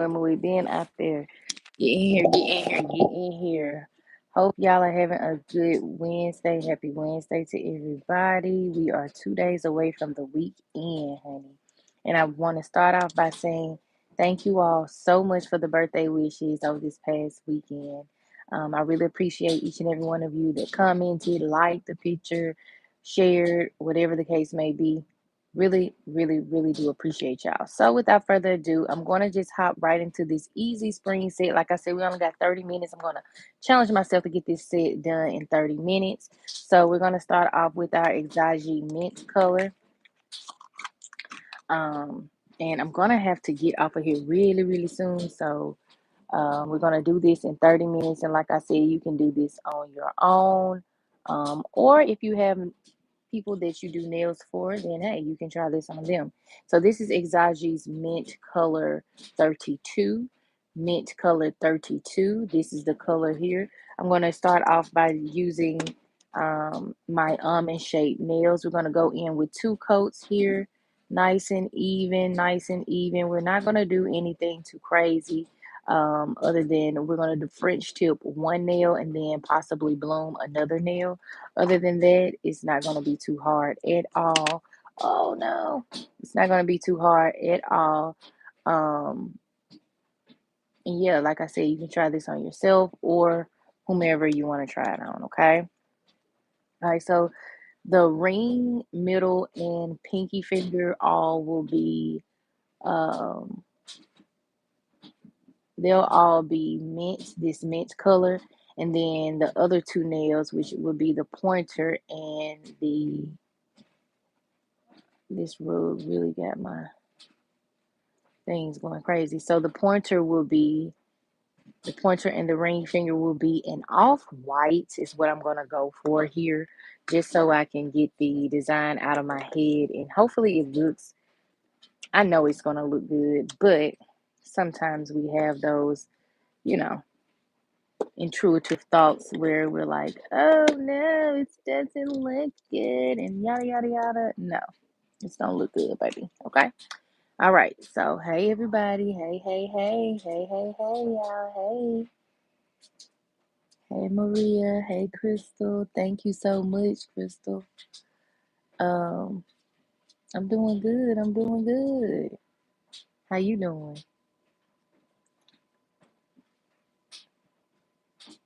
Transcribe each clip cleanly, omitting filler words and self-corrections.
Emily being out there. Get in here, get in here, get in here. Hope y'all are having a good Wednesday. Happy Wednesday to everybody. We are 2 days away from the weekend, honey. And I want to start off by saying thank you all so much for the birthday wishes over this past weekend. I really appreciate each and every one of you that commented, liked the picture, shared, whatever the case may be. Really, really, really do appreciate y'all. So without further ado, I'm going to just hop right into this easy spring set. Like I said, we only got 30 minutes. I'm going to challenge myself to get this set done in 30 minutes. So we're going to start off with our Exage mint color. Um, and I'm going to have to get off of here really, really soon. So we're going to do this in 30 minutes. And like I said, you can do this on your own. Or if you have people that you do nails for, then hey, you can try this on them. So this is Exage's Mint Color 32. Mint Color 32. This is the color here. I'm going to start off by using my almond shaped nails. We're going to go in with 2 coats here. Nice and even, nice and even. We're not going to do anything too crazy. Other than we're going to do French tip one nail and then possibly bloom another nail. Other than that, it's not going to be too hard at all. Oh no, it's not going to be too hard at all. Um, and yeah, like I said, you can try this on yourself or whomever you want to try it on, okay? All right, so the ring, middle, and pinky finger all will be, um, they'll all be mint, this mint color. And then the other 2 nails, which would be the pointer and this rug really got my things going crazy. So the pointer and the ring finger will be an off-white is what I'm going to go for here, just so I can get the design out of my head. And hopefully it looks, I know it's going to look good, but sometimes we have those, you know, intuitive thoughts where we're like, oh no, it doesn't look good and yada, yada, yada. No, it's don't look good, baby. Okay. All right. So, hey, everybody. Hey, hey, hey, hey, hey, hey, y'all. Hey. Hey, Maria. Hey, Crystal. Thank you so much, Crystal. Um, I'm doing good. I'm doing good. How you doing?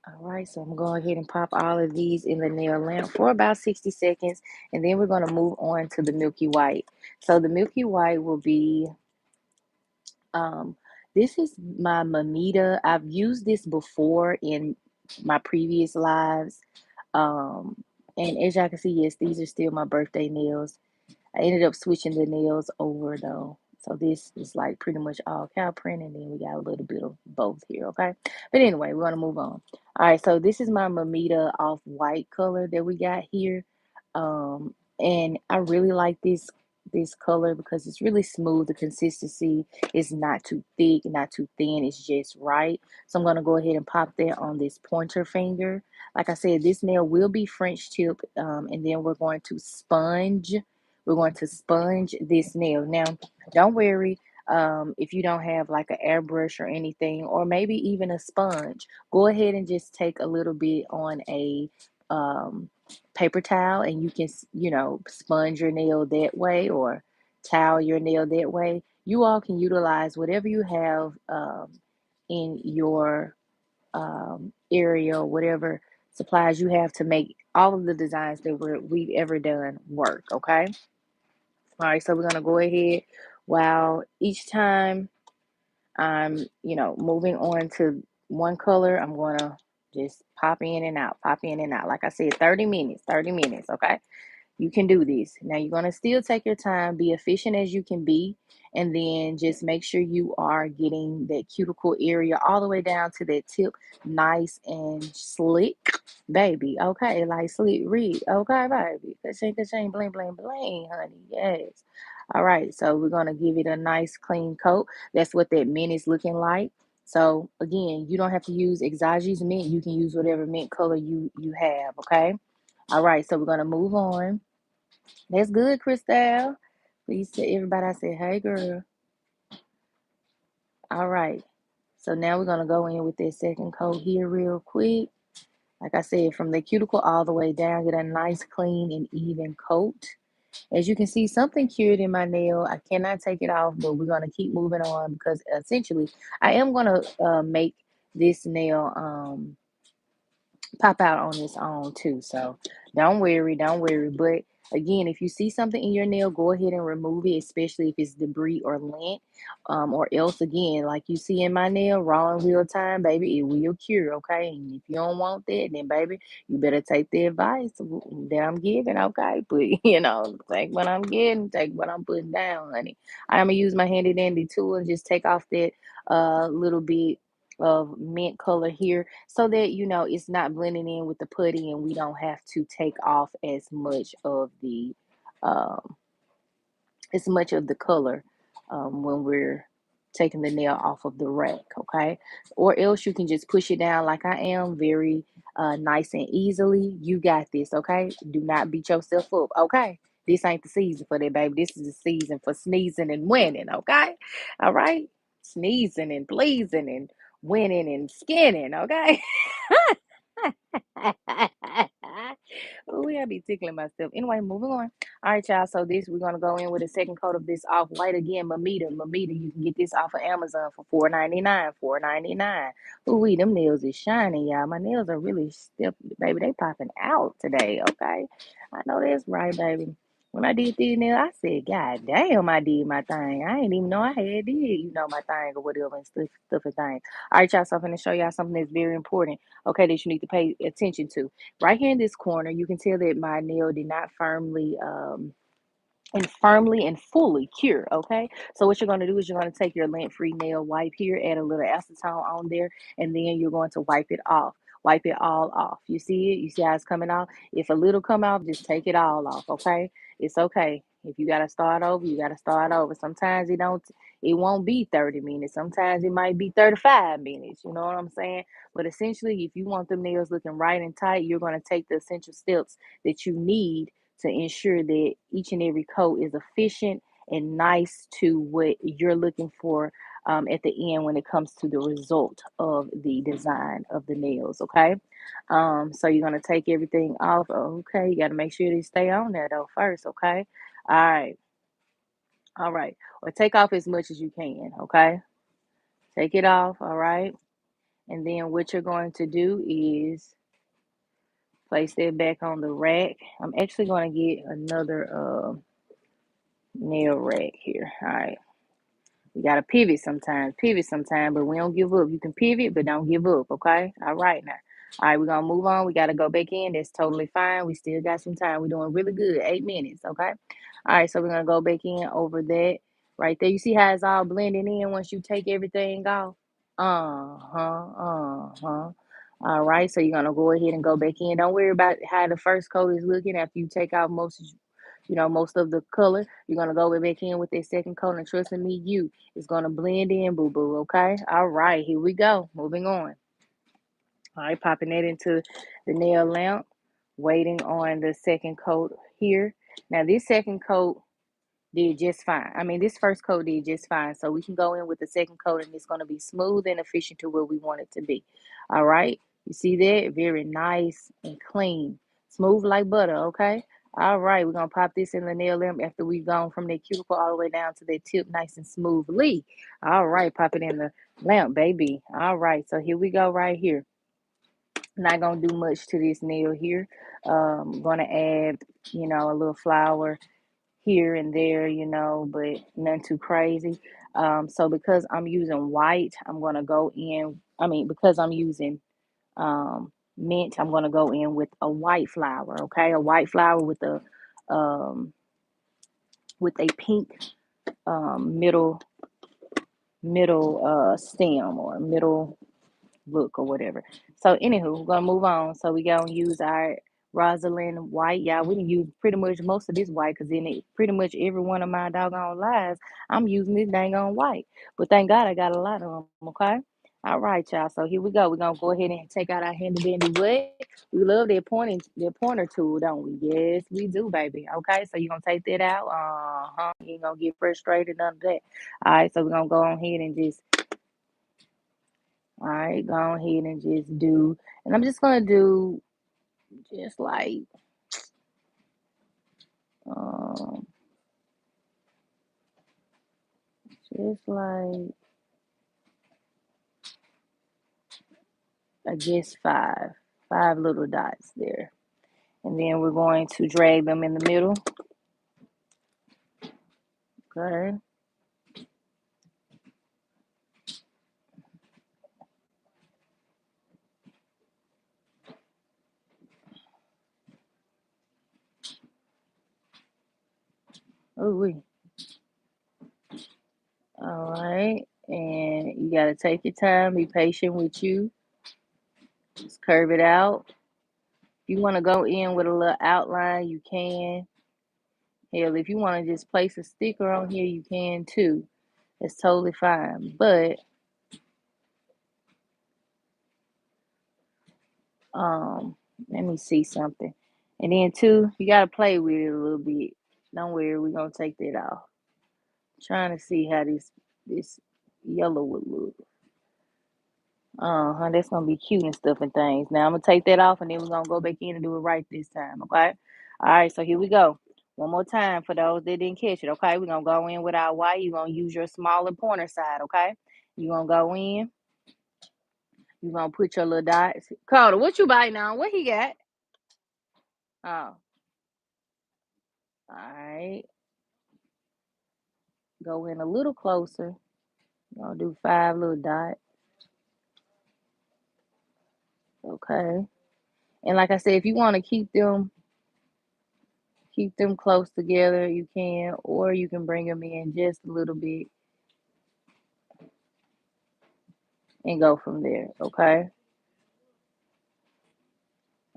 All right, so I'm going to go ahead and pop all of these in the nail lamp for about 60 seconds, and then we're going to move on to the Milky White. So the Milky White will be, um, this is my Mamita. I've used this before in my previous lives. Um, and as y'all can see, yes, these are still my birthday nails. I ended up switching the nails over though. So this is like pretty much all cow print, and then we got a little bit of both here, okay? But anyway, we're gonna move on. All right, so this is my Mamita off white color that we got here. And I really like this color because it's really smooth. The consistency is not too thick, not too thin. It's just right. So I'm gonna go ahead and pop that on this pointer finger. Like I said, this nail will be French tip, and then we're going to sponge this nail. Now, don't worry if you don't have like an airbrush or anything, or maybe even a sponge. Go ahead and just take a little bit on a um, paper towel, and you can, sponge your nail that way or towel your nail that way. You all can utilize whatever you have in your area, or whatever supplies you have to make all of the designs that we've ever done work, okay? All right, so we're gonna go ahead while each time I'm, moving on to one color, I'm gonna just pop in and out, pop in and out. Like I said, 30 minutes, okay? You can do this. Now you're going to still take your time, be efficient as you can be, and then just make sure you are getting that cuticle area all the way down to that tip nice and slick, baby. Okay, like slick Reed. Okay, baby. Ka-ching, bling, bling, bling, honey. Yes. All right, so we're going to give it a nice clean coat. That's what that mint is looking like. So again, you don't have to use Exage's mint. You can use whatever mint color you have, okay? All right, so we're going to move on. That's good, Christelle. Please tell everybody I said, hey, girl. All right. So now we're gonna go in with this second coat here real quick. Like I said, from the cuticle all the way down, get a nice, clean, and even coat. As you can see, something cured in my nail. I cannot take it off, but we're gonna keep moving on because essentially, I am gonna make this nail pop out on its own too. So don't worry, don't worry. But again, if you see something in your nail, go ahead and remove it, especially if it's debris or lint. Or else again, like you see in my nail, raw in real time, baby, it will cure, okay? And if you don't want that, then baby, you better take the advice that I'm giving, okay? But take what I'm getting, take what I'm putting down, honey. I'm gonna use my handy dandy tool and just take off that little bit of mint color here so that it's not blending in with the putty and we don't have to take off um, as much of the color when we're taking the nail off of the rack, okay? Or else you can just push it down like I am, very nice and easily. You got this, okay? Do not beat yourself up, okay? This ain't the season for that, baby. This is the season for sneezing and winning, okay? All right? Sneezing and pleasing and winning and skinning, okay? Oh, I be tickling myself. Anyway, moving on. All right, y'all. So this we're gonna go in with a second coat of this off white again. Mamita, Mamita. You can get this off of Amazon for $4.99. $4.99. Ooh, them nails is shining, y'all. My nails are really stiff, baby. They popping out today. Okay, I know that's right, baby. When I did these nails, I said, God damn, I did my thing. I ain't even know I had did, my thing or whatever and stuff and things. All right, y'all. So I'm gonna show y'all something that's very important. Okay, that you need to pay attention to. Right here in this corner, you can tell that my nail did not firmly and fully cure. Okay, so what you're going to do is you're going to take your lint-free nail wipe here, add a little acetone on there, and then you're going to wipe it off. Wipe it all off. You see it? You see how it's coming off? If a little come off, just take it all off. Okay, it's okay. If you got to start over, you got to start over. Sometimes it won't be 30 minutes. Sometimes it might be 35 minutes. You know what I'm saying? But essentially, if you want them nails looking right and tight, you're going to take the essential steps that you need to ensure that each and every coat is efficient and nice to what you're looking for at the end when it comes to the result of the design of the nails. Okay, so you're gonna take everything off. Okay, you got to make sure they stay on there though first. Okay, all right, all right, or take off as much as you can. Okay, take it off. All right, and then what you're going to do is place that back on the rack. I'm actually going to get another nail rack here. All right. We gotta pivot sometimes, but we don't give up. You can pivot, but don't give up, okay? All right now. All right, we're gonna move on. We gotta go back in. That's totally fine. We still got some time. We're doing really good. 8 minutes, okay? All right, so we're gonna go back in over that right there. You see how it's all blending in once you take everything off? Uh-huh. All right, so you're gonna go ahead and go back in. Don't worry about how the first coat is looking after you take out most of the color. You're gonna go back in with that second coat, and trust me, it's gonna blend in, boo boo. Okay. All right, here we go. Moving on. All right, popping that into the nail lamp, waiting on the second coat here. Now, this second coat did just fine. I mean, this first coat did just fine. So we can go in with the second coat and it's going to be smooth and efficient to where we want it to be. All right. You see that? Very nice and clean. Smooth like butter. Okay. All right. We're going to pop this in the nail lamp after we've gone from the cuticle all the way down to the tip nice and smoothly. All right. Pop it in the lamp, baby. All right. So here we go right here. Not going to do much to this nail here. Going to add, a little flour here and there, but nothing too crazy. So because I'm using white, I'm gonna go in. Because I'm using mint, I'm gonna go in with a white flower. Okay, a white flower um, with a pink middle stem or middle look or whatever. So anywho, we're gonna move on. So we gonna use our Rosalind white. Yeah, we can use pretty much most of this white because in it pretty much every one of my doggone lives, I'm using this dang on white. But thank God I got a lot of them, okay? All right, y'all. So here we go. We're gonna go ahead and take out our handy dandy what? We love that pointer tool, don't we? Yes, we do, baby. Okay, so you're gonna take that out. You ain't gonna get frustrated, none of that. All right, so we're gonna go on ahead and just right, go ahead and just do, and I'm just gonna do just like um just like I guess five little dots there. And then we're going to drag them in the middle. Okay. Oh, wait. All right. And you got to take your time, be patient with you. Just curve it out. If you want to go in with a little outline, you can. Hell, if you want to just place a sticker on here, you can too. It's totally fine. But let me see something. And then too, you gotta play with it a little bit. Don't worry, we're gonna take that off. Trying to see how this yellow would look. That's gonna be cute and stuff and things. Now I'm gonna take that off and then we're gonna go back in and do it right this time, okay? All right, so here we go. One more time for those that didn't catch it, okay? We're gonna go in with our white. You're gonna use your smaller pointer side, okay? You're gonna go in, you're gonna put your little dots. Carter, what you biting on? What he got? Oh, all right. Go in a little closer. You're gonna do 5 little dots, okay? And like I said, if you want to keep them close together, you can, or you can bring them in just a little bit and go from there, okay?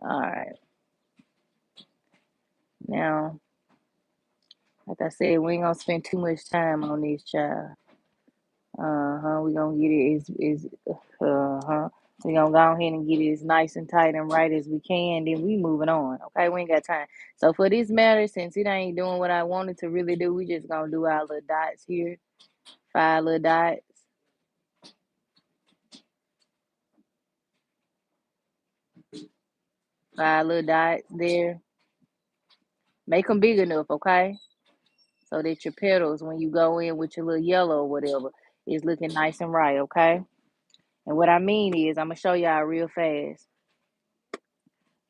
All right. Now, like I said, we ain't gonna spend too much time on this child. We gonna get it uh-huh. We gonna go ahead and get it as nice and tight and right as we can, then we moving on, okay? We ain't got time. So for this matter, since it ain't doing what I wanted to really do, we just gonna do our little dots here. 5 little dots. 5 little dots there. Make them big enough, okay? So that your petals, when you go in with your little yellow or whatever, is looking nice and right, okay? And what I mean is, I'm gonna show y'all real fast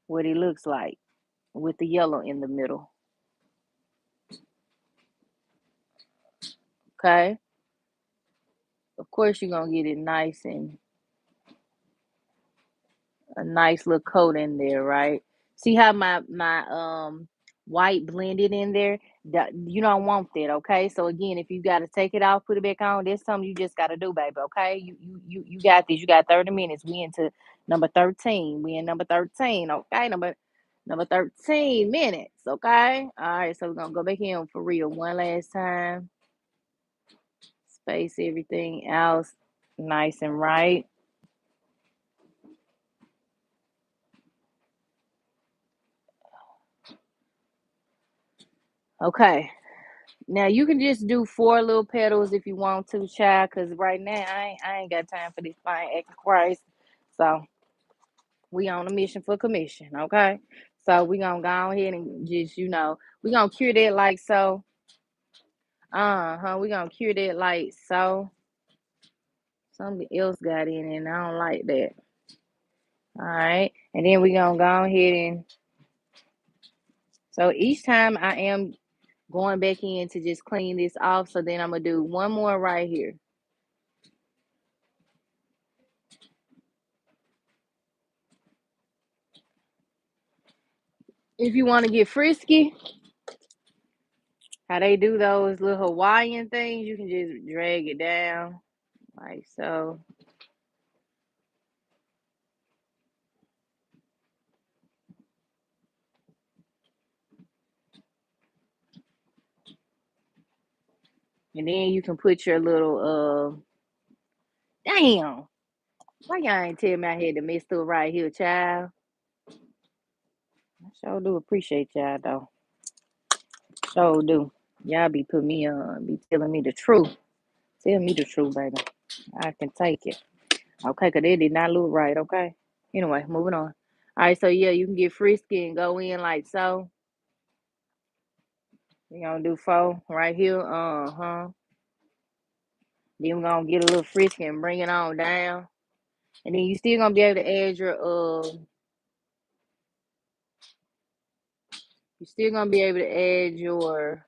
what it looks like with the yellow in the middle, okay? Of course, you're gonna get it nice and a nice little coat in there, right? See how my white blended in there? You don't want that, okay? So again, if you gotta take it off, put it back on, that's something you just gotta do, baby. Okay? You got this. You got 30 minutes. We into number 13. We in number 13, okay? Number 13 minutes, okay? All right, so we're gonna go back in for real one last time. Space everything else nice and right. Okay. Now you can just do 4 little petals if you want to, child. Cause right now I ain't got time for this fine acting Christ. So we on a mission for commission, okay? So we gonna go ahead and just we gonna cure that like so. We gonna cure that like so. Something else got in it, and I don't like that. All right, and then we gonna go ahead and so each time I am going back in to just clean this off. So then I'm gonna do one more right here. If you want to get frisky, how they do those little Hawaiian things, you can just drag it down like so. And then you can put your little damn. Why y'all ain't tell me I had to mess up right here, child? I sure do appreciate y'all though. Sure do. Y'all be putting me on, be telling me the truth. Tell me the truth, baby. I can take it. Okay, because it did not look right, okay? Anyway, moving on. All right, so yeah, you can get frisky and go in like so. We're gonna do four right here. Uh-huh. Then we're gonna get a little frisky and bring it on down. And then you still gonna be able to add your you still gonna be able to add your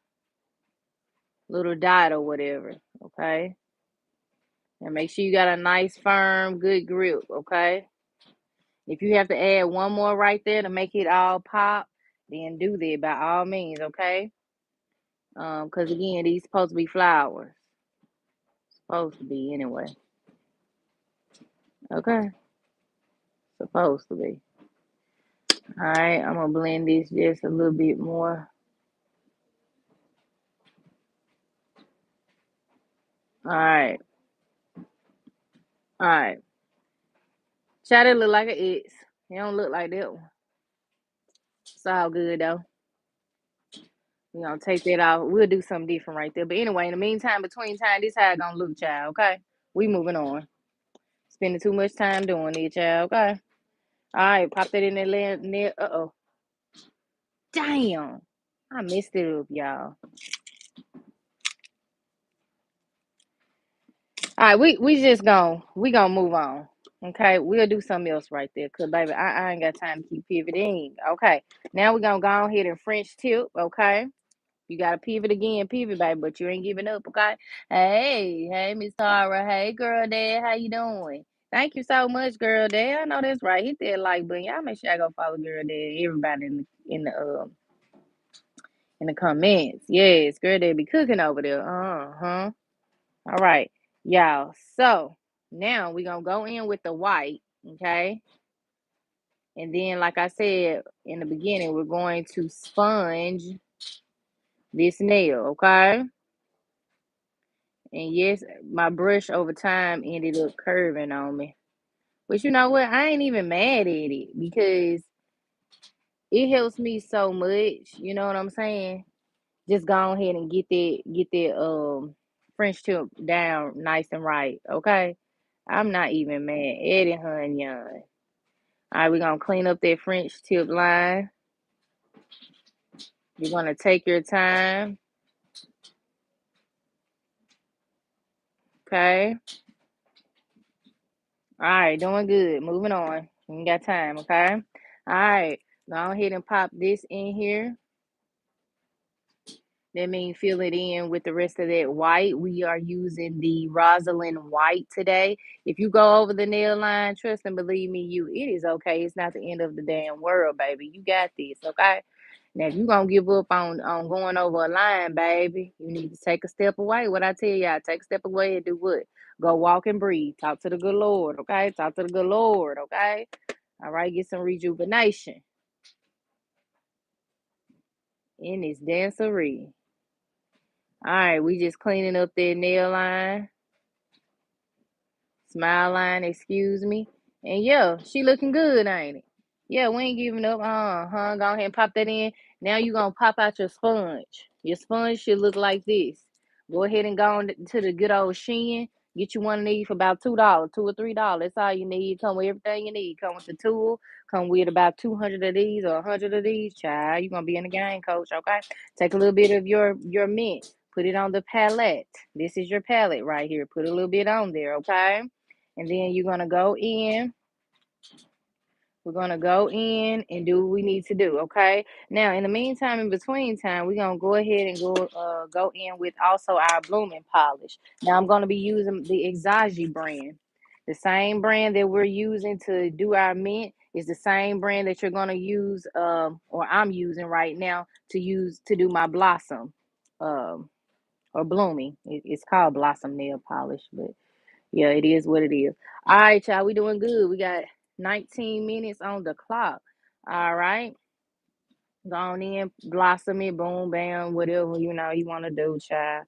little dot or whatever, okay? And make sure you got a nice firm, good grip, okay? If you have to add one more right there to make it all pop, then do that by all means, okay? Because again, these supposed to be flowers. Supposed to be anyway. Okay. Supposed to be. Alright, I'm gonna blend this just a little bit more. Alright. Alright. Try to look like an X. It don't look like that one. It's all good though. We're gonna take that off. We'll do something different right there. But anyway, in the meantime, between time, this how it gonna look, child. Okay, we moving on. Spending too much time doing it, child. Okay. All right, pop that in there. Uh-oh. Damn. I messed it up, y'all. All right, we gonna move on. Okay, we'll do something else right there. Cause baby, I ain't got time to keep pivoting. Okay. Now we're gonna go ahead and French tip, okay? You gotta pivot again, pivot, baby, but you ain't giving up, okay? Hey, Miss Tara. Hey, girl, dad, how you doing? Thank you so much, girl, dad. I know that's right. Hit that like button. Y'all make sure I go follow girl, dad. Everybody in the comments. Yes, girl, dad be cooking over there. Uh-huh. All right, y'all. So now we gonna go in with the white, okay? And then, like I said in the beginning, we're going to sponge this nail, okay? And yes, my brush over time ended up curving on me. But you know what? I ain't even mad at it because it helps me so much. You know what I'm saying? Just go ahead and get that French tip down nice and right. Okay. I'm not even mad at it, honey. All right, we're gonna clean up that French tip line. You're gonna take your time. Okay. All right, doing good. Moving on. We ain't got time, okay? All right. Go ahead and pop this in here. That means fill it in with the rest of that white. We are using the Rosalind white today. If you go over the nail line, trust and believe me, it is okay. It's not the end of the damn world, baby. You got this, okay? Now, if you're going to give up on going over a line, baby, you need to take a step away. What I tell y'all, take a step away and do what? Go walk and breathe. Talk to the good Lord, okay? Talk to the good Lord, okay? All right, get some rejuvenation in this dancery. All right, we just cleaning up that nail line, smile line, excuse me. And yeah, she looking good, ain't it? Yeah, we ain't giving up. Uh-huh. Go ahead and pop that in. Now you gonna pop out your sponge. Your sponge should look like this. Go ahead and go on to the good old Shein. Get you one of these for about $2, $2 or $3. That's all you need. Come with everything you need. Come with the tool. Come with about 200 of these or 100 of these, child. You're gonna be in the game, coach. Okay. Take a little bit of your mint. Put it on the palette. This is your palette right here. Put a little bit on there, okay? And then you're gonna go in. We're gonna go in and do what we need to do, okay? Now, in the meantime, in between time, we're gonna go ahead and go in with also our blooming polish. Now, I'm gonna be using the Exagi brand. The same brand that we're using to do our mint is the same brand that you're gonna use, or I'm using right now to do my blossom, um, or blooming. It's called blossom nail polish, but yeah, it is what it is. All right, y'all, we doing good. We got 19 minutes on the clock. All right. Go on in, blossom it, boom, bam, whatever you want to do, child.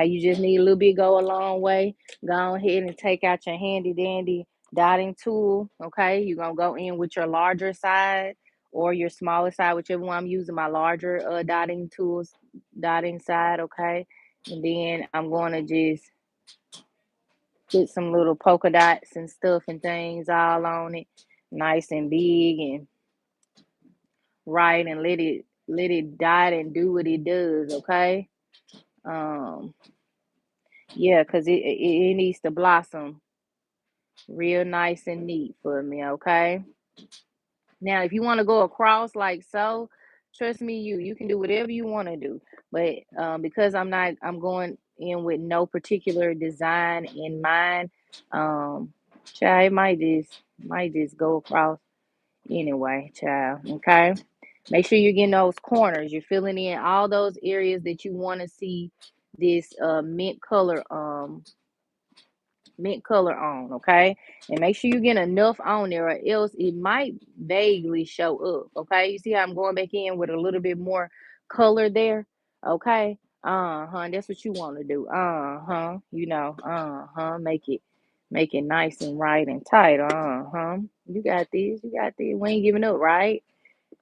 You just need a little bit go a long way. Go ahead and take out your handy dandy dotting tool. Okay, you're gonna go in with your larger side or your smaller side, whichever one I'm using. My larger dotting tools, dotting side. Okay, and then I'm gonna just Put some little polka dots and stuff and things all on it, nice and big and right, and let it dot and do what it does. Okay. Um, yeah, cause it needs to blossom real nice and neat for me. Okay. Now, if you want to go across like so, trust me, you can do whatever you want to do. But because I'm going in with no particular design in mind. Child, it might just go across anyway, child. Okay. Make sure you're getting those corners. You're filling in all those areas that you want to see this mint color on, okay? And make sure you get enough on there, or else it might vaguely show up, okay? You see how I'm going back in with a little bit more color there, okay? That's what you want to do. Make it nice and right and tight. You got this. You got this. We ain't giving up, right?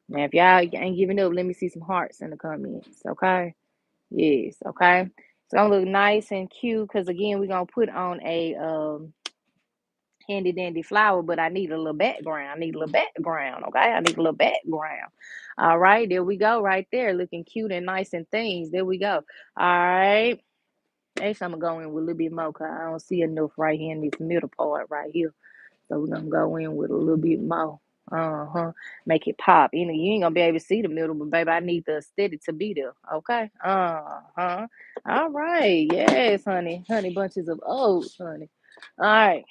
Now, if y'all ain't giving up, let me see some hearts in the comments, okay? Yes, okay. It's gonna look nice and cute because again, we're gonna put on a handy dandy flower, but I need a little background. I need a little background, okay? I need a little background. All right, there we go, right there, looking cute and nice and things. There we go. All right. Actually, I'm gonna go in with a little bit more because I don't see enough right here in this middle part right here. So we're gonna go in with a little bit more. Make it pop. You ain't gonna be able to see the middle, but baby, I need the aesthetic to be there. Okay. All right. Yes, honey. Honey bunches of oats, honey. All right.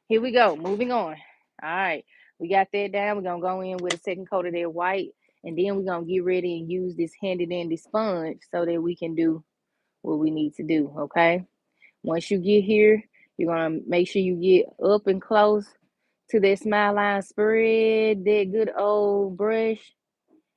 Here we go. Moving on. All right. We got that down. We're gonna go in with a second coat of that white. And then we're gonna get ready and use this handy dandy sponge so that we can do what we need to do. Okay. Once you get here, you're gonna make sure you get up and close to that smile line. Spread that good old brush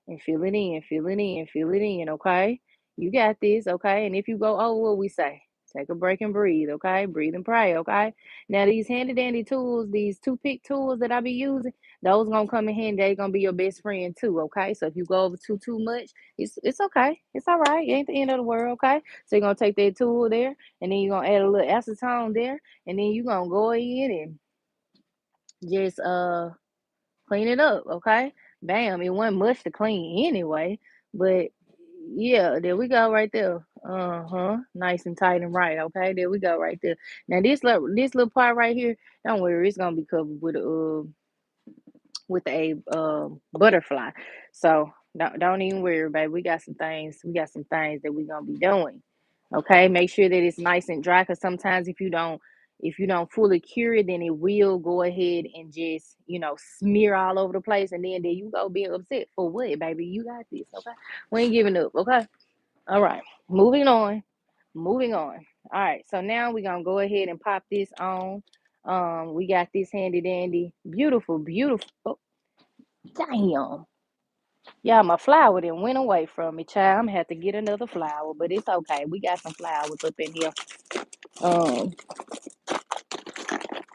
and fill it in, fill it in, fill it in, okay? You got this, okay? And if you go over what we say, take a break and breathe, okay? Breathe and pray, okay? Now these handy dandy tools, these toothpick tools that I be using, those gonna come in handy. They gonna be your best friend too, okay? So if you go over too much, it's okay. It's all right. It ain't the end of the world, okay? So you're gonna take that tool there, and then you're gonna add a little acetone there, and then you're gonna go in and just clean it up, okay? Bam, it wasn't much to clean anyway, but yeah, there we go right there. Nice and tight and right, okay? There we go right there. Now this little part right here, don't worry, it's gonna be covered with a butterfly. So don't even worry, baby. We got some things that we're gonna be doing. Okay, make sure that it's nice and dry because sometimes if you don't fully cure it, then it will go ahead and just smear all over the place, and then there you go being upset for what, baby? You got this, okay? We ain't giving up, okay? All right, moving on, moving on. All right, so now we're gonna go ahead and pop this on. We got this handy dandy, beautiful, beautiful. Oh, damn. Yeah, my flower then went away from me, child. I'm gonna have to get another flower, but it's okay. We got some flowers up in here. Um,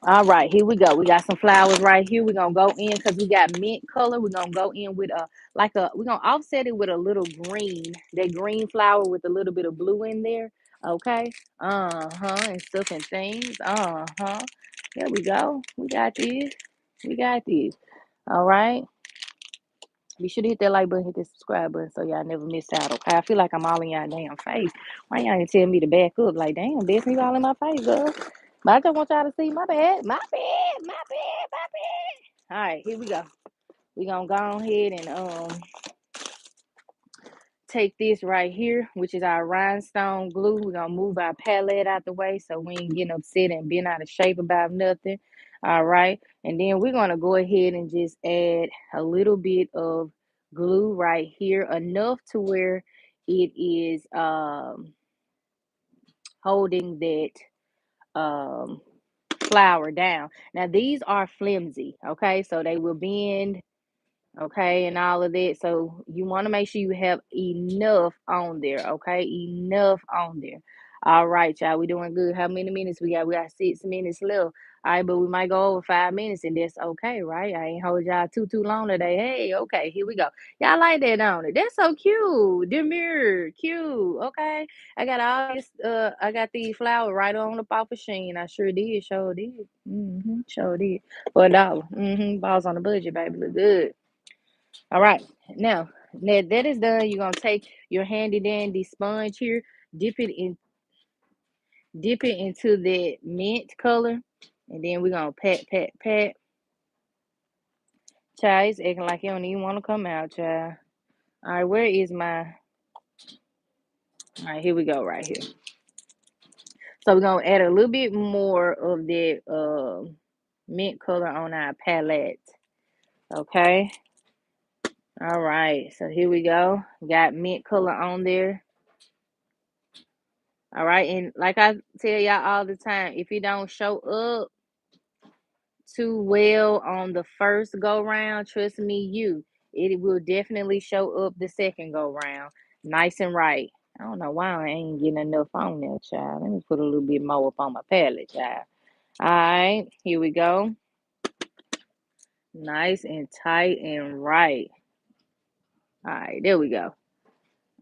all right, here we go. We got some flowers right here. We're gonna go in because we got mint color. We're gonna go in with we're gonna offset it with a little green, that green flower with a little bit of blue in there. Okay. And stuff and things. There we go. We got this. We got this. All right. Be sure to hit that like button, hit that subscribe button so y'all never miss out, okay? I feel like I'm all in y'all damn face. Why y'all ain't tell me to back up? Like, damn, Destiny all in my face, girl. But I just want y'all to see my bad, my bad, my bad, my bad. All right, here we go. We gonna go ahead and take this right here, which is our rhinestone glue. We're gonna move our palette out the way so we ain't getting upset and being out of shape about nothing. All right, and then we're gonna go ahead and just add a little bit of glue right here, enough to where it is holding that flour down. Now these are flimsy, okay, so they will bend, okay, and all of that. So you want to make sure you have enough on there, okay, enough on there. All right, y'all. We doing good. How many minutes we got? We got 6 minutes left. All right, but we might go over 5 minutes, and that's okay, right? I ain't hold y'all too long today. Hey, okay, here we go. Y'all like that, don't it? That's so cute. Demure, cute. Okay, I got all this. I got these flowers right on the off machine. I sure did. Sure did. Sure did. For $1. Balls on the budget, baby. Look good. All right. Now that is done. You're gonna take your handy dandy sponge here, dip it in dip it into that mint color, and then we're gonna pat, pat, pat. Child, it's acting like you don't even want to come out, child. All right, where is my? All right, here we go, right here. So we're gonna add a little bit more of that mint color on our palette. Okay. All right, so here we go. Got mint color on there. All right, and like I tell y'all all the time, if it don't show up too well on the first go round, trust me, it will definitely show up the second go round, nice and right. I don't know why I ain't getting enough on there, child. Let me put a little bit more up on my palette, child. All right, here we go. Nice and tight and right. All right, there we go.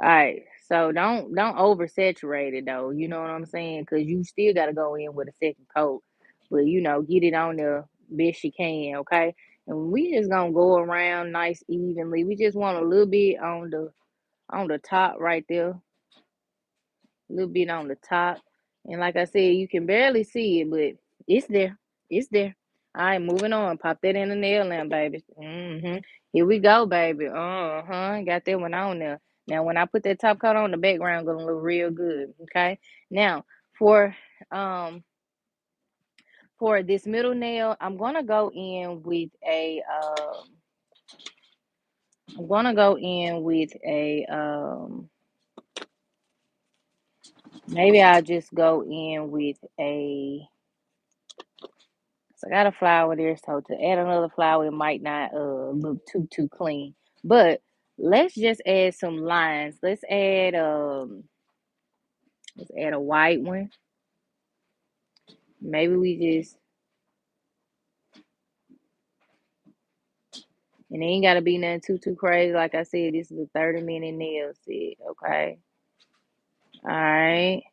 All right, so don't oversaturate it though. You know what I'm saying? Cause you still gotta go in with a second coat, but get it on there best you can. Okay, and we just gonna go around nice evenly. We just want a little bit on the top right there, a little bit on the top. And like I said, you can barely see it, but it's there. It's there. All right, moving on. Pop that in the nail lamp, baby. Here we go, baby. Got that one on there. Now, when I put that top coat on, the background gonna look real good. Okay. Now, for um for this middle nail, I'm gonna go in with a I'm gonna go in with a maybe I'll just go in with a. So I got a flower there, so to add another flower, it might not look too clean. But let's just add some lines. Let's add a white one. Maybe we just and it ain't gotta be nothing too crazy. Like I said, this is a 30-minute nail set, okay? Alright.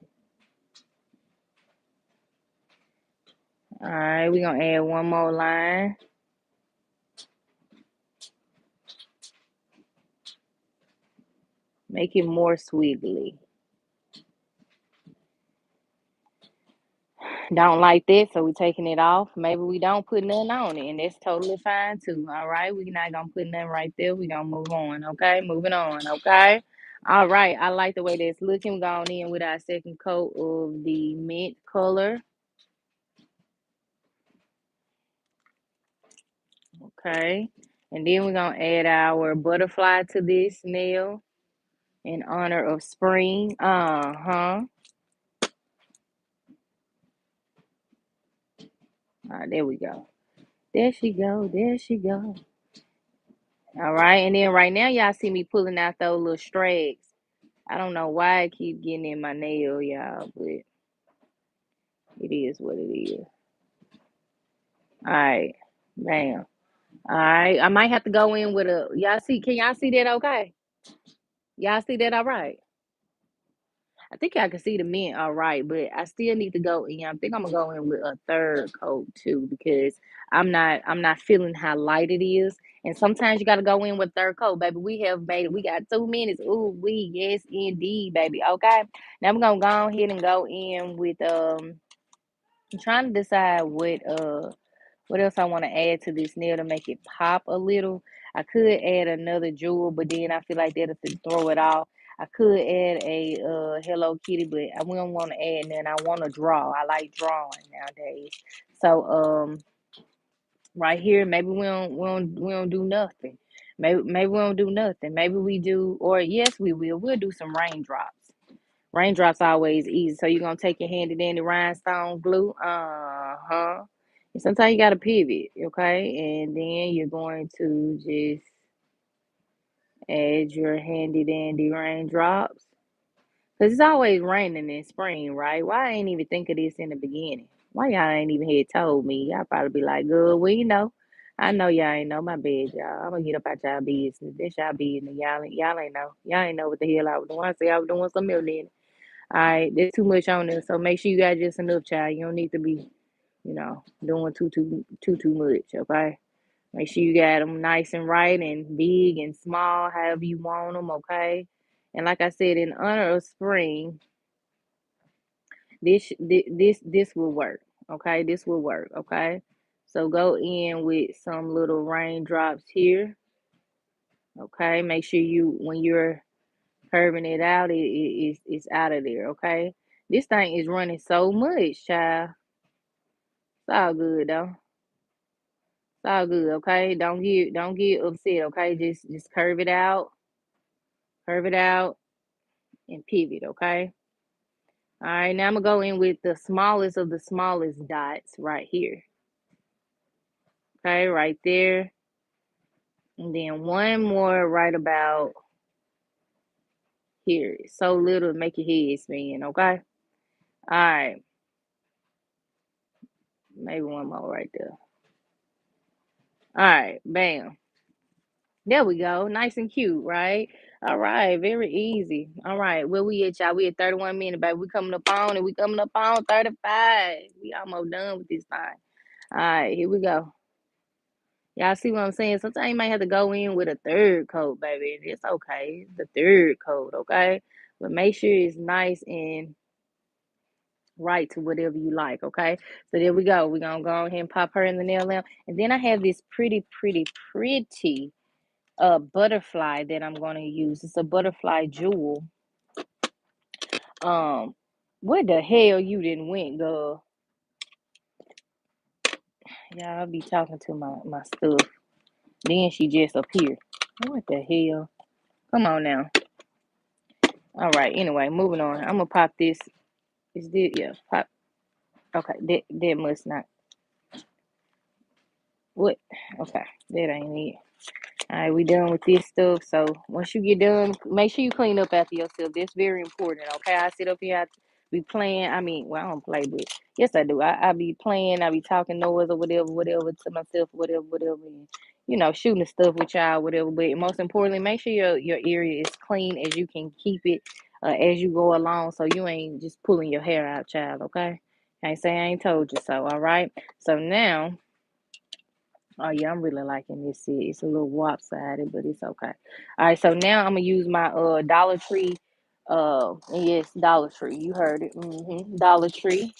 Alright, we're gonna add one more line. Make it more swiggly. Don't like that, so we taking it off. Maybe we don't put nothing on it, and that's totally fine too. All right, we not gonna put nothing right there. We gonna move on. Okay, moving on. Okay. All right, I like the way that's looking. We're going in with our second coat of the mint color. Okay, and then we're gonna add our butterfly to this nail in honor of spring. All right, there we go. There she go. There she go. All right, and then right now, y'all see me pulling out those little strags. I don't know why I keep getting in my nail, y'all, but it is what it is. All right, bam. All right, I might have to go in with a. Y'all see? Can y'all see that? Okay, y'all see that? All right. I think I can see the mint all right, but I still need to go in. I think I'm gonna go in with a third coat too because I'm not feeling how light it is. And sometimes you gotta go in with third coat, baby. We have made it. We got 2 minutes. Ooh, we yes indeed, baby. Okay. Now I'm gonna go ahead and go in with I'm trying to decide what else I want to add to this nail to make it pop a little. I could add another jewel, but then I feel like that'll throw it off. I could add a Hello Kitty, but I don't want to add none. I want to draw. I like drawing nowadays. So right here, maybe we don't do nothing. Maybe we don't do nothing. Maybe we do, or yes, we will. We'll do some raindrops. Raindrops always easy. So you're gonna take your handy dandy rhinestone glue. And sometimes you gotta pivot, okay? And then you're going to just add your handy dandy raindrops. Cause it's always raining in spring, right? Why I ain't even think of this in the beginning? Why y'all ain't even had told me? Y'all probably be like, good, well, you know. I know y'all ain't know. My bad, y'all. I'm gonna get up out y'all business. This y'all business. Y'all ain't know. Y'all ain't know what the hell I was doing. I say I was doing some milk then. All right, there's too much on there. So make sure you got just enough, child. You don't need to be, doing too much, okay? Make sure you got them nice and right and big and small, however you want them, okay? And like I said, in honor of spring, this will work. Okay, this will work. Okay, so go in with some little raindrops here. Okay, make sure you when you're curving it out, it's out of there. Okay, this thing is running so much, child. It's all good though. It's all good. Okay, don't get upset. Okay, just curve it out, and pivot. Okay. All right, now I'm gonna go in with the smallest of the smallest dots right here. Okay, right there. And then one more right about here. So little to make your head spin, okay? All right, maybe one more right there. All right, bam. There we go. Nice and cute, right? All right, very easy. All right, where we at, y'all? We at 31 minutes, baby. We coming up on 35. We almost done with this thing. All right, here we go. Y'all see what I'm saying? Sometimes you might have to go in with a third coat, baby. It's okay. The third coat, okay? But make sure it's nice and right to whatever you like, okay? So there we go. We're gonna go ahead and pop her in the nail lamp. And then I have this pretty butterfly that I'm gonna use. It's a butterfly jewel. Um, where the hell you didn't went, girl? Yeah, I'll be talking to my stuff. Then she just appeared. What the hell? Come on now. All right, anyway, moving on. I'm gonna pop this. Is this yeah, pop okay, that must not what okay, that ain't it. All right, we done with this stuff. So once you get done, make sure you clean up after yourself. That's very important. Okay, I sit up here, I be playing. I mean, well, I don't play, but yes, I do. I be playing. I be talking noise or whatever to myself, whatever, and shooting the stuff with y'all, whatever. But most importantly, make sure your area is clean as you can keep it as you go along, so you ain't just pulling your hair out, child. Okay, can't say I ain't told you so. All right. So now. Oh yeah, I'm really liking this set. It's a little lopsided, but it's okay. All right, so now I'm gonna use my Dollar Tree. Yes, Dollar Tree. You heard it. Dollar Tree.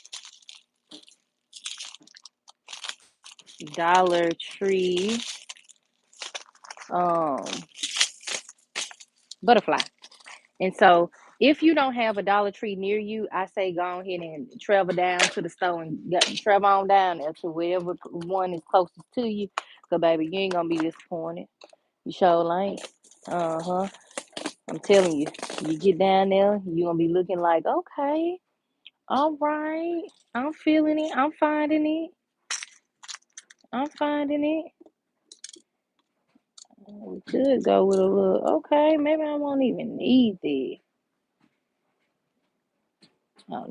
Dollar Tree. Um, butterfly. And so, if you don't have a Dollar Tree near you, I say go ahead and travel down to the store and travel on down there to wherever one is closest to you. Cause baby, you ain't gonna be disappointed. You sure ain't. Uh huh. I'm telling you, you get down there, you're gonna be looking like, okay, all right, I'm feeling it, I'm finding it. We could go with a little, okay, maybe I won't even need this. Oh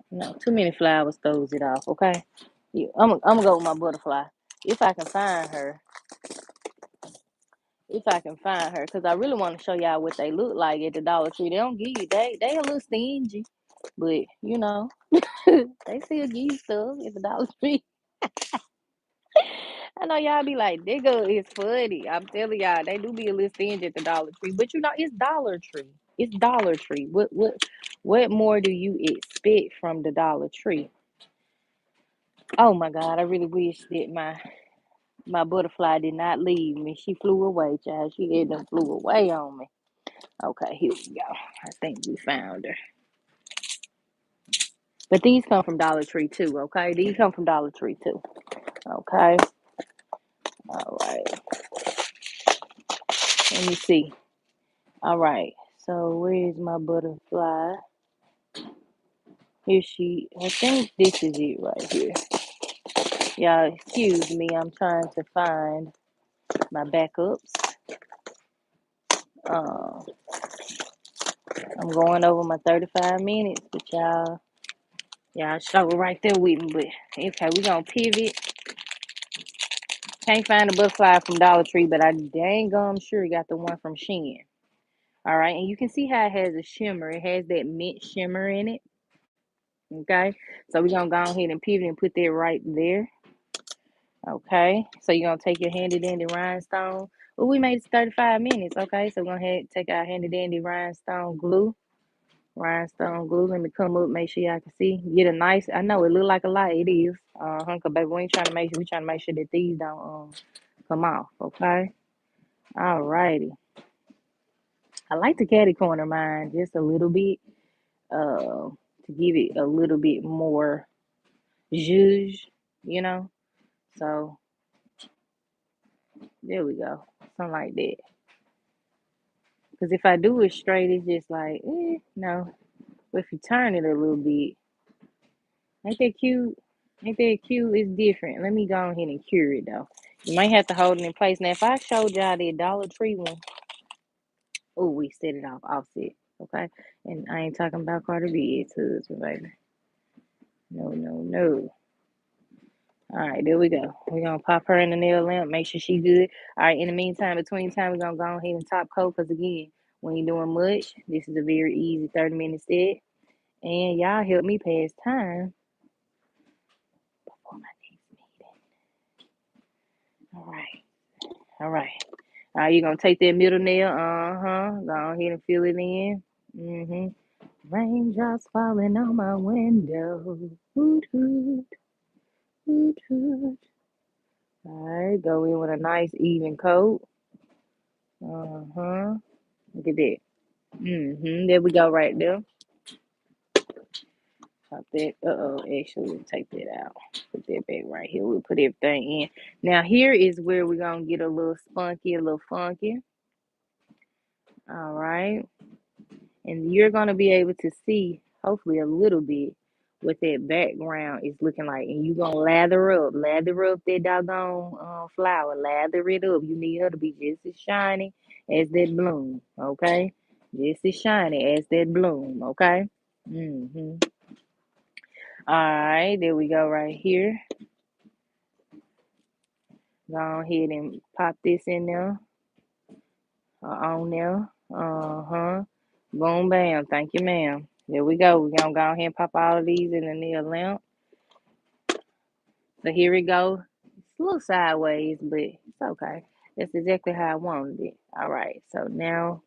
no, too many flowers throws it off, okay? Yeah, I'm gonna go with my butterfly. If I can find her, because I really want to show y'all what they look like at the Dollar Tree. They don't give you, they a little stingy, but they still give you stuff at the Dollar Tree. I know y'all be like, nigga, it's funny. I'm telling y'all, they do be a little stingy at the Dollar Tree. But it's Dollar Tree. It's Dollar Tree. What more do you expect from the Dollar Tree? Oh my God, I really wish that my butterfly did not leave me. She flew away, child. She had them flew away on me. Okay, here we go. I think we found her. But these come from Dollar Tree too, okay? These come from Dollar Tree too. Okay. All right. Let me see. All right. So where is my butterfly? Here I think this is it right here. Y'all excuse me, I'm trying to find my backups. Uh, I'm going over my 35 minutes, but y'all struggle right there with me. But okay, we gonna pivot. Can't find the butterfly from Dollar Tree, but I dang gum sure got the one from Shein. All right, and you can see how it has a shimmer. It has that mint shimmer in it. Okay, so we're gonna go ahead and pivot and put that right there. Okay, so you're gonna take your handy dandy rhinestone. Oh, we made it 35 minutes. Okay, so we're gonna take our handy dandy rhinestone glue. Rhinestone glue. Let me come up, make sure y'all can see. Get a nice. I know it look like a lot. It is. Cause baby, we trying to make sure that these don't come off. Okay. Alrighty. I like to catty corner mine just a little bit. To give it a little bit more zhuzh, you know. So there we go. Something like that. Because if I do it straight, it's just like, no. But if you turn it a little bit, ain't that cute? Ain't that cute? It's different. Let me go ahead and cure it though. You might have to hold it in place. Now, if I showed y'all that Dollar Tree one, oh, we set it off, offset, okay? And I ain't talking about Carter B's husband, baby. No, no, no. All right, there we go. We're going to pop her in the nail lamp, make sure she good. All right, in the meantime, between time, we're going to go ahead and top coat because, again, when you're doing much, this is a very easy 30-minute set. And y'all help me pass time before my next meeting. All right. All right. All right, you're going to take that middle nail. Go ahead and fill it in. Raindrops falling on my window. Hoot, hoot, hoot, hoot. All right, go in with a nice even coat. Look at that. There we go right there. Pop that. Actually, we'll take that out. Put that back right here. We'll put everything in. Now, here is where we're going to get a little spunky, a little funky. All right. And you're going to be able to see, hopefully, a little bit what that background is looking like. And you're going to lather up that doggone flower. Lather it up. You need her to be just as shiny as that bloom, okay? Just as shiny as that bloom, okay? All right, there we go right here. Go ahead and pop this in there, on there. Boom, bam. Thank you, ma'am. There we go. We're going to go ahead and pop all of these in the nail lamp. So here we go. It's a little sideways, but it's okay. That's exactly how I wanted it. All right, so now,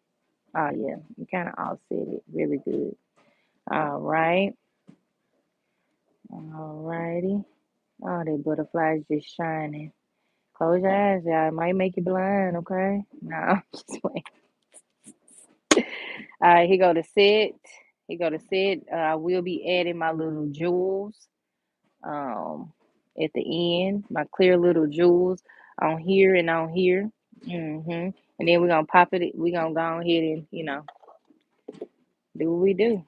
oh yeah, you kind of offset it really good. All right. All righty. Oh, that butterfly's just shining. Close your eyes, y'all. It might make you blind, okay? No, just wait. All right, here go the set. Here go the set. I will be adding my little jewels at the end, my clear little jewels on here and on here. And then we're going to pop it. We're going to go ahead and, do what we do.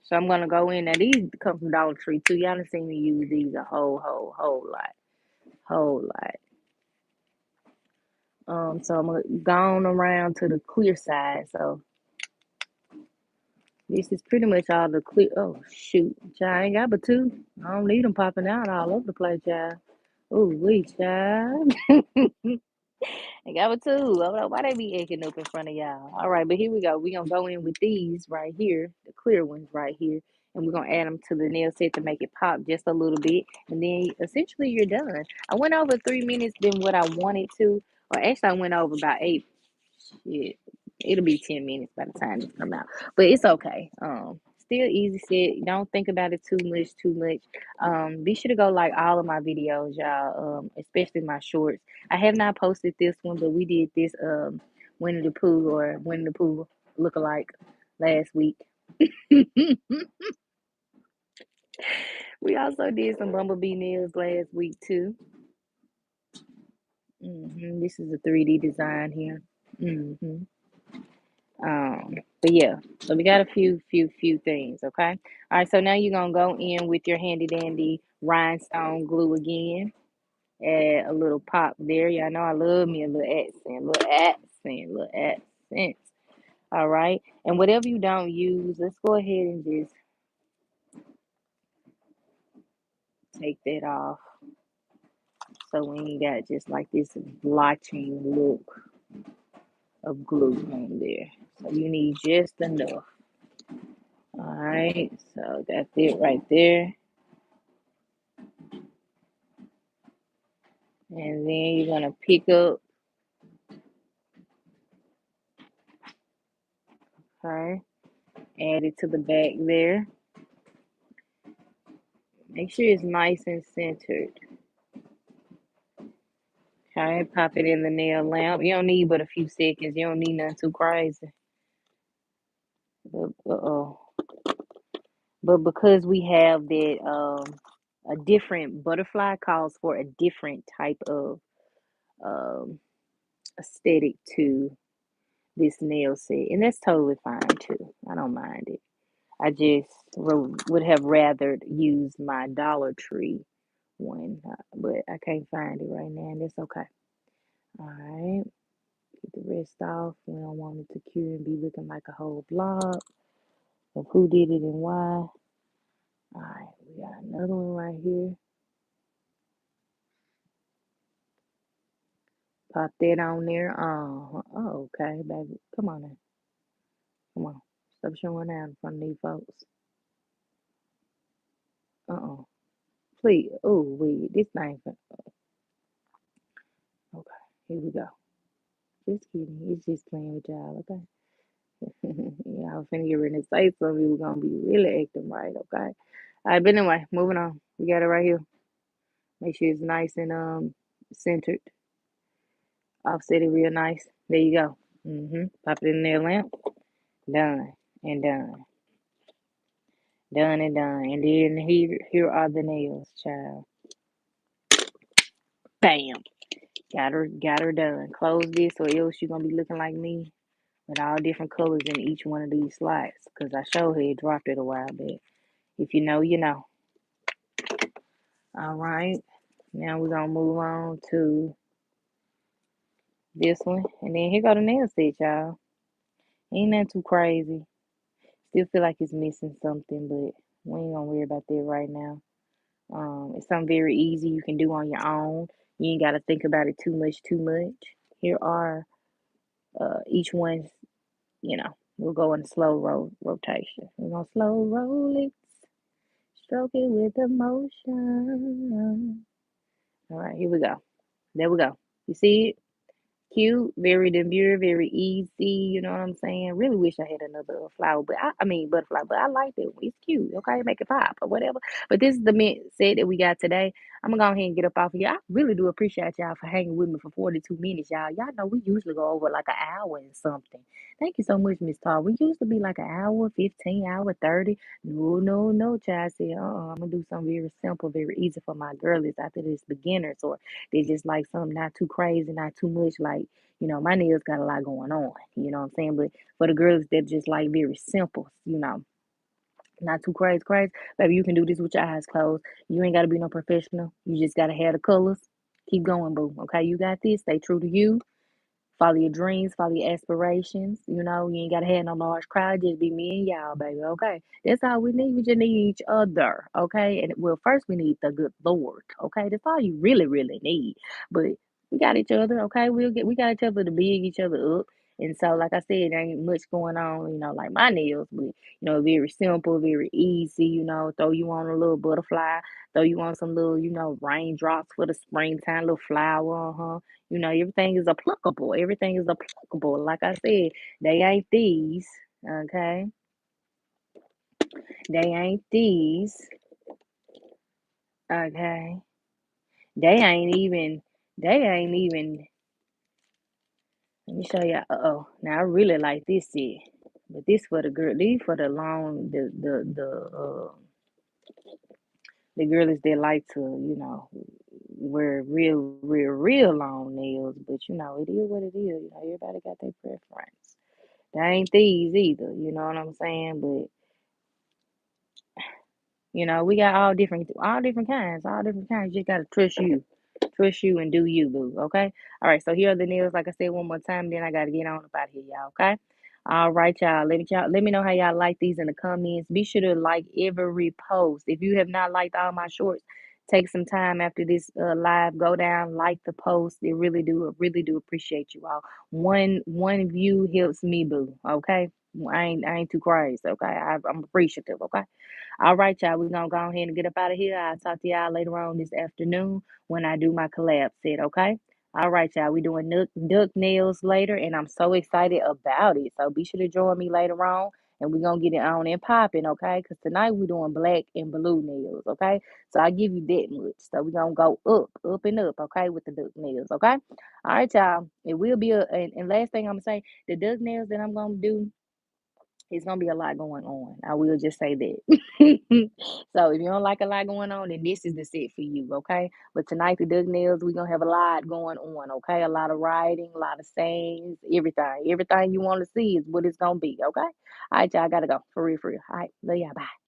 So I'm going to go in. Now, these come from Dollar Tree, too. Y'all done seen me use these a whole lot. Whole lot. So I'm going around to the clear side. So this is pretty much all the clear. Oh, shoot. Child, I ain't got but two. I don't need them popping out all over the place, child. Oh, wait, child. I got but two. I don't know why they be acting up in front of y'all. All right, but here we go. We're going to go in with these right here, the clear ones right here. And we're going to add them to the nail set to make it pop just a little bit. And then essentially you're done. I went over 3 minutes than what I wanted to. Or actually, I went over about 8. Shit, it'll be 10 minutes by the time it come out, but it's okay. Still easy set. Don't think about it too much. Be sure to go like all of my videos, y'all. Especially my shorts. I have not posted this one, but we did this Winnie the Pooh or Winnie the Pooh lookalike last week. We also did some bumblebee nails last week too. This is a 3D design here. But yeah, so we got a few things, okay? All right, so now you're gonna go in with your handy dandy rhinestone glue again. Add a little pop there. Y'all know I love me a little accent. All right. And whatever you don't use, let's go ahead and just take that off. So we ain't got just like this blotching look of glue on there. So you need just enough. All right. So that's it right there. And then you're going to pick up, okay, add it to the back there. Make sure it's nice and centered. Okay, pop it in the nail lamp. You don't need but a few seconds. You don't need nothing too crazy. Uh-oh. But because we have that a different butterfly calls for a different type of um aesthetic to this nail set. And that's totally fine too. I don't mind it. I just would have rather used my Dollar Tree one, but I can't find it right now, and that's okay. All right, get the rest off. We don't want it to cure and be looking like a whole blob of who did it and why. All right, we got another one right here. Pop that on there. Oh, okay, baby. Come on now. Come on. Stop showing out in front of these folks. Uh-uh. Please. Oh, wait. This thing. Okay, here we go. Just kidding. It's just playing with y'all, okay? Yeah, I was finna get ready to say something. We were gonna be really acting right, okay? All right, but anyway, moving on. We got it right here. Make sure it's nice and centered. Offset it real nice. There you go. Pop it in their lamp. Done and done. Done and done. And then here are the nails, child. Bam. Got her done. Close this or else you're gonna be looking like me with all different colors in each one of these slots. Cause I showed had dropped it a while back. If you know, you know. All right. Now we're gonna move on to this one. And then here go the nail set, y'all. Ain't nothing too crazy. Still feel like it's missing something, but we ain't gonna worry about that right now. It's something very easy you can do on your own. You ain't gotta think about it too much. Here are each one, we'll go in slow rotation. We're gonna slow roll it, stroke it with emotion. All right, here we go. There we go. You see it? Cute, very demure, very easy. You know what I'm saying? Really wish I had another flower, but I mean butterfly, but I like that one. It's cute. Okay, make it pop or whatever. But this is the mint set that we got today. I'm gonna go ahead and get up off of here. I really do appreciate y'all for hanging with me for 42 minutes, y'all. Y'all know we usually go over like an hour and something. Thank you so much, Miss Tar. We used to be like an hour, 15, hour 30. No, no, no, child. I said, I'm gonna do something very simple, very easy for my girlies after this beginners or they just like something not too crazy, not too much. Like, my nails got a lot going on. You know what I'm saying? But for the girls that just like very simple, not too crazy, crazy. Baby, you can do this with your eyes closed. You ain't gotta be no professional. You just gotta have the colors. Keep going, boo. Okay, you got this. Stay true to you. Follow your dreams, follow your aspirations. You ain't gotta have no large crowd. Just be me and y'all, baby. Okay, that's all we need. We just need each other. Okay, and well, first we need the good Lord. Okay, that's all you really, really need. But we got each other. Okay, we got each other to big each other up. And so, like I said, there ain't much going on. Like my nails, but very simple, very easy. Throw you on a little butterfly. Throw you on some little, raindrops for the springtime, little flower, huh? Everything is applicable. Everything is applicable. Like I said, they ain't these. Okay. They ain't these. Okay. They ain't even, they ain't even, let me show you. Now I really like this set. But this for the girl, these for the long, the girlies that like to, wear real long nails. But it is what it is. Everybody got their preference. They ain't these either. You know what I'm saying? But we got all different kinds, all different kinds. You just gotta trust you, and do you, boo. Okay. All right. So here are the nails. Like I said one more time, then I gotta get on about here, y'all. Okay. All right, y'all. Let me know how y'all like these in the comments. Be sure to like every post. If you have not liked all my shorts, take some time after this live. Go down, like the post. It really do appreciate you all. One view helps me, boo. Okay, I ain't too crazy. Okay, I'm appreciative. Okay. All right, y'all. We're gonna go ahead and get up out of here. I'll talk to y'all later on this afternoon when I do my collab set. Okay. All right, y'all. We doing duck nails later, and I'm so excited about it. So be sure to join me later on, and we're gonna get it on and popping, okay? Because tonight we're doing black and blue nails, okay? So I give you that much. So we're gonna go up and up, okay, with the duck nails, okay? All right, y'all. It will be and last thing I'm gonna say, the duck nails that I'm gonna do, it's gonna be a lot going on. I will just say that. So if you don't like a lot going on, then this is the set for you, okay? But tonight, the Doug Nails, we're gonna have a lot going on, okay? A lot of writing, a lot of sayings, everything. Everything you want to see is what it's gonna be, okay? All right, y'all, I gotta go. For real, for real. All right, love y'all. Bye.